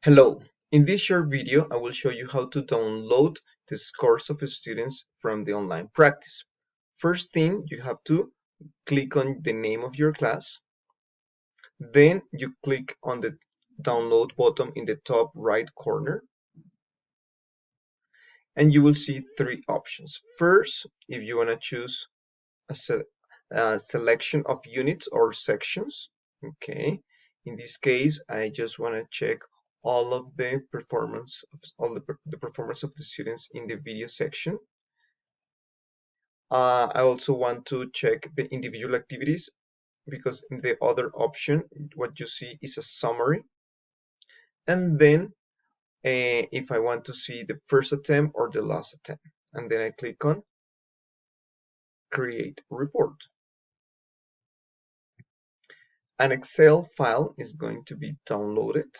Hello, in this short video I will show you how to download the scores of students from the online practice. First thing, you have to click on the name of your class, then you click on the download button in the top right corner and you will see three options. First, if you want to choose a selection of units or sections, okay. In this case, I just want to check all of the performance of the performance of the students in the video section. I also want to check the individual activities because in the other option, what you see is a summary. And then if I want to see the first attempt or the last attempt, and then I click on create report. An Excel file is going to be downloaded.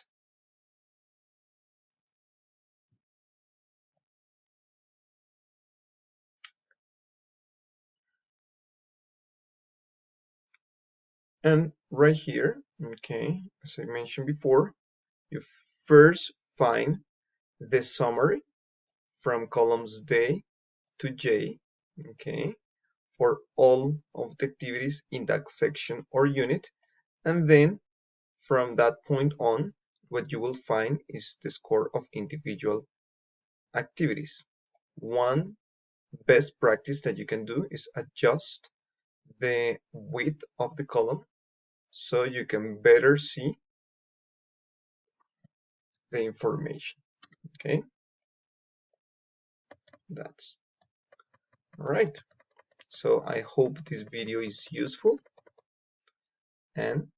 And right here, okay, as I mentioned before, you first find the summary from columns D to J, okay, for all of the activities in that section or unit. And then from that point on, what you will find is the score of individual activities. One best practice that you can do is adjust the width of the column so you can better see the information. Okay, that's all right. So I hope this video is useful and